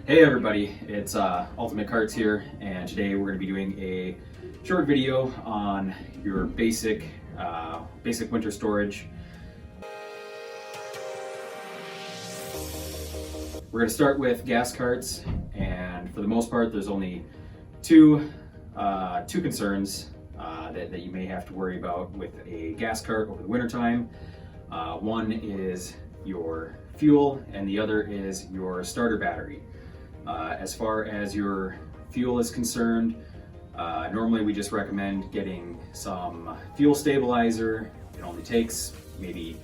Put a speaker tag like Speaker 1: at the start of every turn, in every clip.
Speaker 1: Hey everybody, it's Ultimate Carts here, and today we're going to be doing a short video on your basic winter storage. We're going to start with gas carts, and for the most part there's only two concerns that you may have to worry about with a gas cart over the winter time. One is your fuel and the other is your starter battery. As far as your fuel is concerned, normally we just recommend getting some fuel stabilizer. It only takes maybe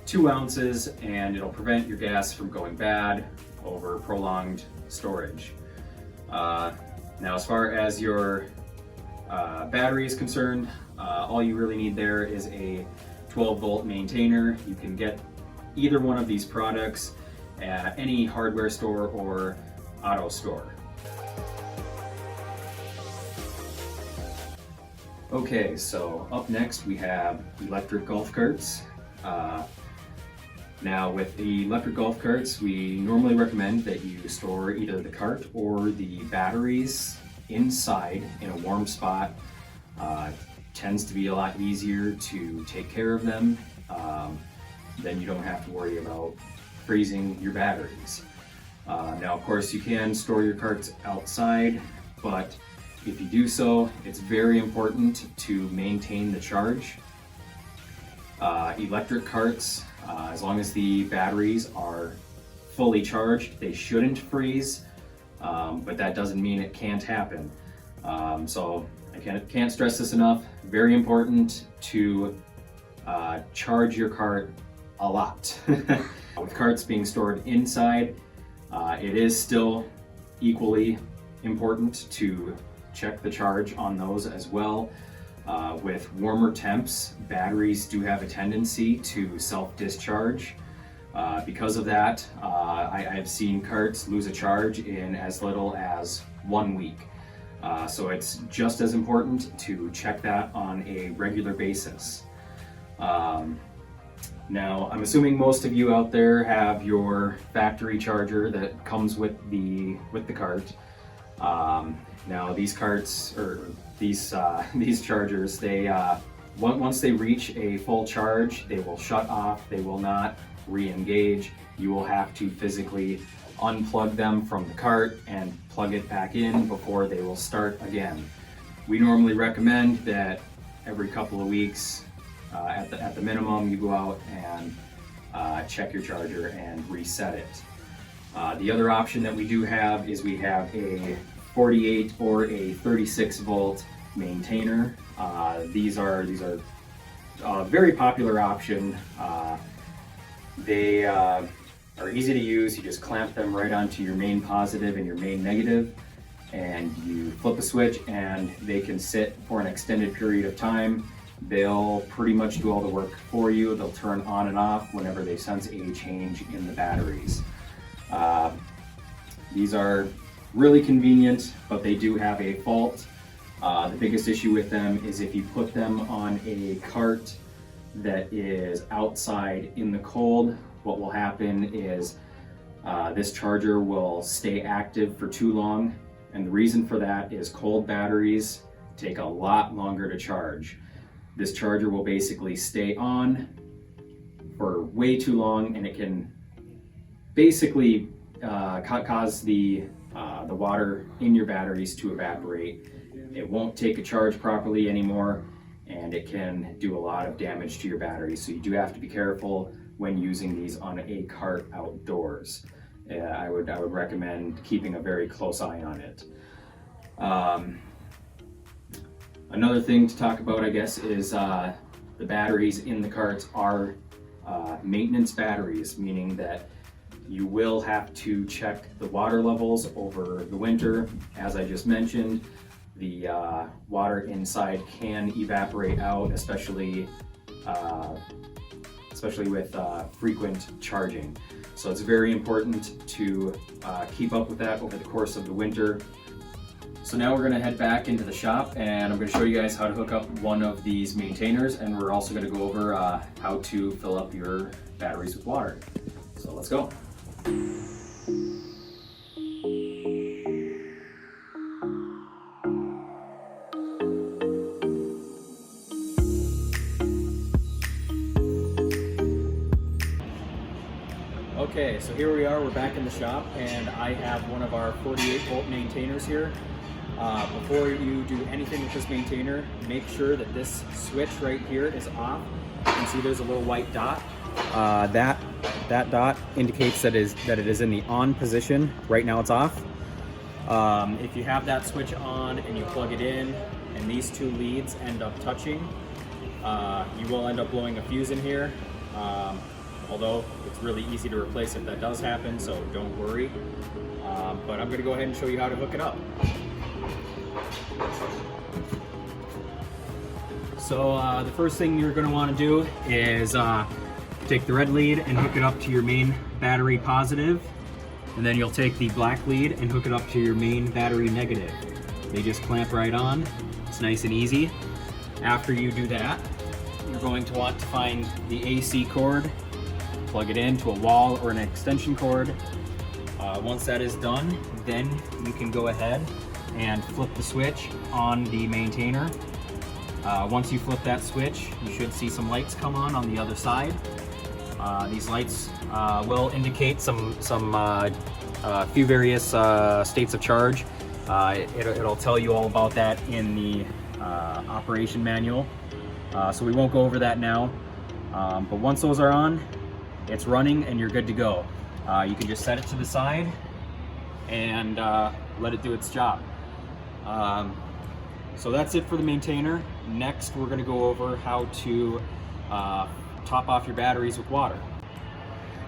Speaker 1: 2 ounces and it'll prevent your gas from going bad over prolonged storage. Now as far as your battery is concerned, all you really need there is a 12-volt maintainer. You can get either one of these products at any hardware store or auto store. Okay, so up next we have electric golf carts. Now with the electric golf carts, we normally recommend that you store either the cart or the batteries inside in a warm spot. Tends to be a lot easier to take care of them. Then you don't have to worry about freezing your batteries. Now, of course, you can store your carts outside, but if you do so, it's very important to maintain the charge. Electric carts, as long as the batteries are fully charged, they shouldn't freeze, but that doesn't mean it can't happen. So I can't stress this enough. Very important to charge your cart a lot. With carts being stored inside, it is still equally important to check the charge on those as well. With warmer temps, batteries do have a tendency to self-discharge. Because of that, I've seen carts lose a charge in as little as 1 week. So it's just as important to check that on a regular basis. Now, I'm assuming most of you out there have your factory charger that comes with the cart. Now, these carts or these chargers, they once they reach a full charge, they will shut off. They will not re-engage. You will have to physically unplug them from the cart and plug it back in before they will start again. We normally recommend that every couple of weeks, at the minimum, you go out and check your charger and reset it. The other option that we do have is we have a 48 or a 36 volt maintainer. These are a very popular option. They are easy to use. You just clamp them right onto your main positive and your main negative, and you flip a switch and they can sit for an extended period of time. They'll pretty much do all the work for you. They'll turn on and off whenever they sense a change in the batteries. These are really convenient, but they do have a fault. The biggest issue with them is if you put them on a cart that is outside in the cold, what will happen is this charger will stay active for too long. And the reason for that is cold batteries take a lot longer to charge. This charger will basically stay on for way too long, and it can basically cause the water in your batteries to evaporate. It won't take a charge properly anymore, and it can do a lot of damage to your batteries. So you do have to be careful when using these on a cart outdoors. I would recommend keeping a very close eye on it. Another thing to talk about, I guess, is the batteries in the carts are maintenance batteries, meaning that you will have to check the water levels over the winter. As I just mentioned, the water inside can evaporate out, especially with frequent charging. So it's very important to keep up with that over the course of the winter. So now we're going to head back into the shop, and I'm going to show you guys how to hook up one of these maintainers, and we're also going to go over how to fill up your batteries with water. So let's go. Okay, so here we are, we're back in the shop, and I have one of our 48 volt maintainers here. Before you do anything with this maintainer, make sure that this switch right here is off. You can see there's a little white dot. That dot indicates that it is in the on position. Right now it's off. If you have that switch on and you plug it in and these two leads end up touching, you will end up blowing a fuse in here. Although it's really easy to replace if that does happen, so don't worry. But I'm going to go ahead and show you how to hook it up. So the first thing you're going to want to do is take the red lead and hook it up to your main battery positive, and then you'll take the black lead and hook it up to your main battery negative. They just clamp right on. It's nice and easy. After you do that, you're going to want to find the AC cord, plug it into a wall or an extension cord. Once that is done, then you can go ahead and flip the switch on the maintainer. Once you flip that switch, you should see some lights come on the other side. These lights will indicate some few various states of charge. It'll tell you all about that in the operation manual. So we won't go over that now. But once those are on, it's running and you're good to go. You can just set it to the side and let it do its job. So that's it for the maintainer. Next, we're going to go over how to top off your batteries with water.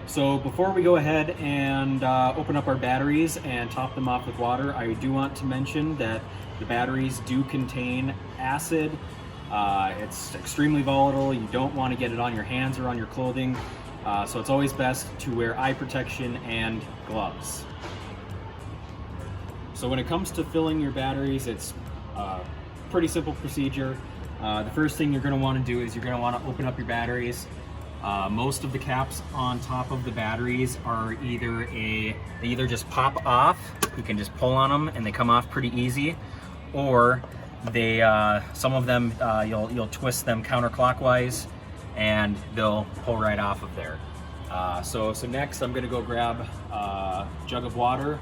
Speaker 1: So before we go ahead and open up our batteries and top them off with water, I do want to mention that the batteries do contain acid. It's extremely volatile. You don't want to get it on your hands or on your clothing. So it's always best to wear eye protection and gloves. So when it comes to filling your batteries, it's a pretty simple procedure. The first thing you're going to want to do is you're going to want to open up your batteries. Most of the caps on top of the batteries are they either just pop off, you can just pull on them and they come off pretty easy, or some of them you'll twist them counterclockwise and they'll pull right off of there. So next I'm going to go grab a jug of water.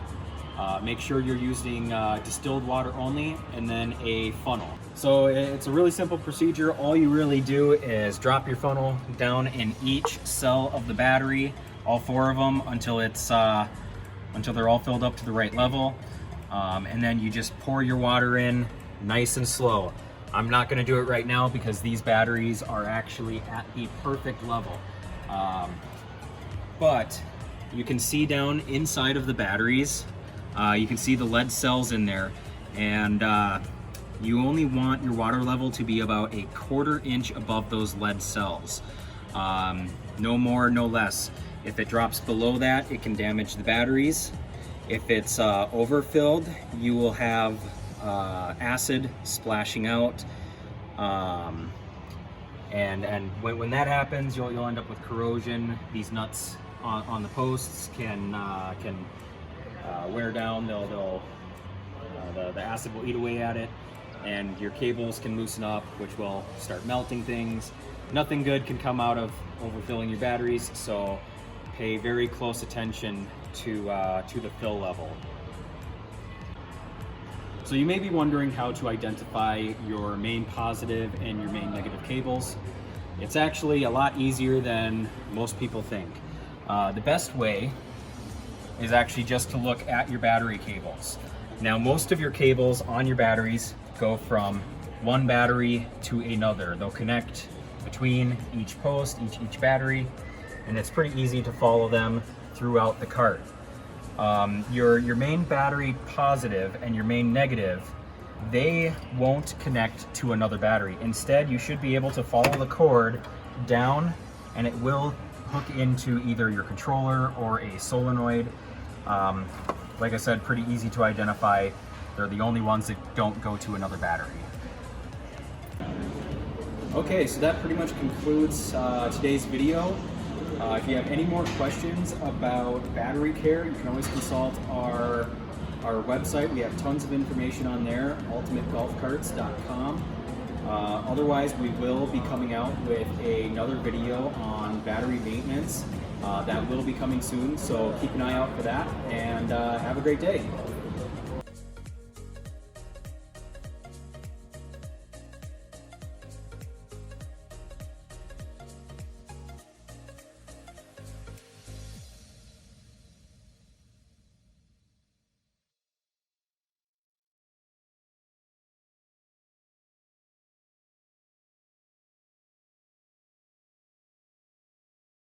Speaker 1: Make sure you're using distilled water only, and then a funnel. So it's a really simple procedure. All you really do is drop your funnel down in each cell of the battery, all four of them, until they're all filled up to the right level. And then you just pour your water in nice and slow. I'm not going to do it right now because these batteries are actually at the perfect level. But you can see down inside of the batteries, you can see the lead cells in there, and you only want your water level to be about a 1/4 inch above those lead cells. No more, no less. If it drops below that, it can damage the batteries. If it's overfilled, you will have acid splashing out, and when that happens, you'll end up with corrosion. These nuts on the posts can wear down. The acid will eat away at it, and your cables can loosen up, which will start melting things. Nothing good can come out of overfilling your batteries, so pay very close attention to the fill level. So you may be wondering how to identify your main positive and your main negative cables. It's actually a lot easier than most people think. The best way is actually just to look at your battery cables. Now, most of your cables on your batteries go from one battery to another. They'll connect between each post, each battery, and it's pretty easy to follow them throughout the cart. Your main battery positive and your main negative, they won't connect to another battery. Instead, you should be able to follow the cord down and it will hook into either your controller or a solenoid. Like I said, pretty easy to identify. They're the only ones that don't go to another battery. Okay, so that pretty much concludes today's video. If you have any more questions about battery care, you can always consult our website. We have tons of information on there, ultimategolfcarts.com. Otherwise, we will be coming out with another video on battery maintenance that will be coming soon, so keep an eye out for that, and have a great day.